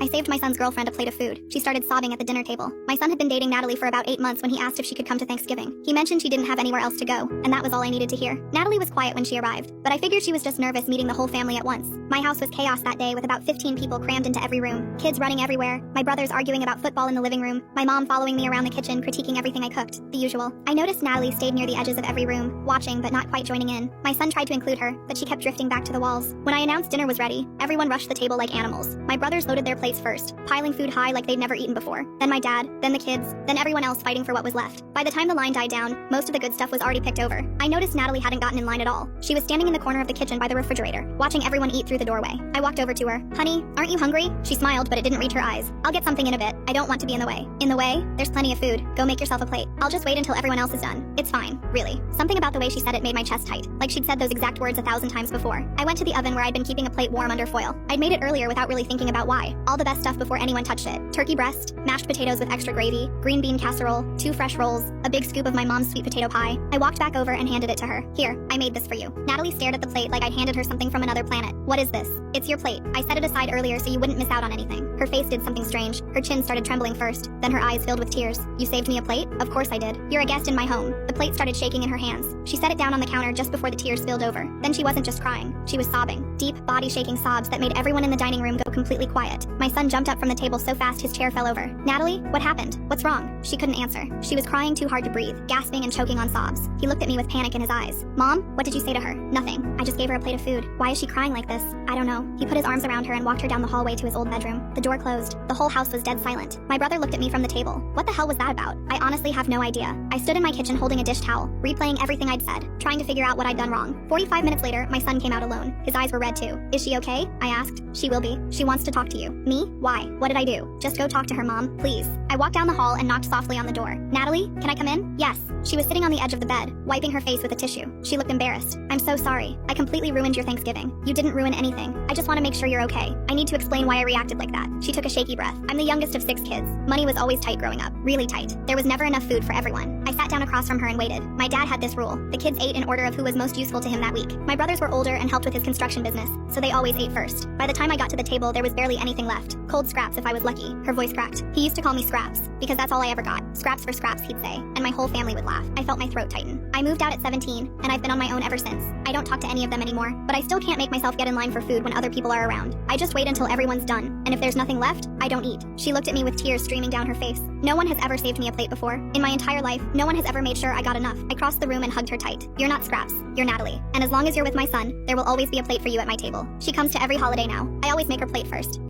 I saved my son's girlfriend a plate of food. She started sobbing at the dinner table. My son had been dating Natalie for about 8 months when he asked if she could come to Thanksgiving. He mentioned she didn't have anywhere else to go, and that was all I needed to hear. Natalie was quiet when she arrived, but I figured she was just nervous meeting the whole family at once. My house was chaos that day with about 15 people crammed into every room, kids running everywhere, my brothers arguing about football in the living room, my mom following me around the kitchen critiquing everything I cooked, the usual. I noticed Natalie stayed near the edges of every room, watching but not quite joining in. My son tried to include her, but she kept drifting back to the walls. When I announced dinner was ready, everyone rushed the table like animals. My brothers loaded their plates first, piling food high like they'd never eaten before. Then my dad, then the kids, then everyone else fighting for what was left. By the time the line died down, most of the good stuff was already picked over. I noticed Natalie hadn't gotten in line at all. She was standing in the corner of the kitchen by the refrigerator, watching everyone eat through the doorway. I walked over to her. "Honey, aren't you hungry?" She smiled, but it didn't reach her eyes. "I'll get something in a bit. I don't want to be in the way." "In the way? There's plenty of food. Go make yourself a plate. I'll just wait until everyone else is done." "It's fine, really." Something about the way she said it made my chest tight, like she'd said those exact words 1,000 times before. I went to the oven where I'd been keeping a plate warm under foil. I'd made it earlier without really thinking about why. All the best stuff before anyone touched it. Turkey breast, mashed potatoes with extra gravy, green bean casserole, 2 fresh rolls, a big scoop of my mom's sweet potato pie. I walked back over and handed it to her. "Here, I made this for you." Natalie stared at the plate like I'd handed her something from another planet. "What is this?" "It's your plate. I set it aside earlier so you wouldn't miss out on anything." Her face did something strange. Her chin started trembling first, then her eyes filled with tears. "You saved me a plate?" "Of course I did. You're a guest in my home." The plate started shaking in her hands. She set it down on the counter just before the tears spilled over. Then she wasn't just crying. She was sobbing. Deep, body-shaking sobs that made everyone in the dining room go completely quiet. My son jumped up from the table so fast his chair fell over. "Natalie, what happened? What's wrong?" She couldn't answer. She was crying too hard to breathe, gasping and choking on sobs. He looked at me with panic in his eyes. "Mom, what did you say to her?" "Nothing. I just gave her a plate of food." "Why is she crying like this?" "I don't know." He put his arms around her and walked her down the hallway to his old bedroom. The door closed. The whole house was dead silent. My brother looked at me from the table. What the hell was that about? I honestly have no idea. I stood in my kitchen holding a dish towel, replaying everything I'd said, trying to figure out what I'd done wrong. 45 minutes later, my son came out alone. His eyes were red too. "Is she okay?" I asked. "She will be. She wants to talk to you." "Me? Why? What did I do?" "Just go talk to her, Mom, please." I walked down the hall and knocked softly on the door. "Natalie, can I come in?" "Yes." She was sitting on the edge of the bed, wiping her face with a tissue. She looked embarrassed. "I'm so sorry. I completely ruined your Thanksgiving." "You didn't ruin anything. I just want to make sure you're okay. I need to explain why I reacted like that." She took a shaky breath. "I'm the youngest of 6 kids. Money was always tight growing up. Really tight. There was never enough food for everyone." I sat down across from her and waited. My dad had this rule. The kids ate in order of who was most useful to him that week. My brothers were older and helped with his construction business, so they always ate first. By the time I got to the table, there was barely anything left. Cold scraps if I was lucky. Her voice cracked. "He used to call me Scraps, because that's all I ever got. Scraps for scraps, he'd say, and my whole family would laugh." I felt my throat tighten. I moved out at 17, and I've been on my own ever since. I don't talk to any of them anymore, but I still can't make myself get in line for food when other people are around. I just wait until everyone's done, and if there's nothing left, I don't eat. She looked at me with tears streaming down her face. No one has ever saved me a plate before. In my entire life, no one has ever made sure I got enough. I crossed the room and hugged her tight. "You're not Scraps. You're Natalie. And as long as you're with my son, there will always be a plate for you at my table." She comes to every holiday now. I always make her plate first.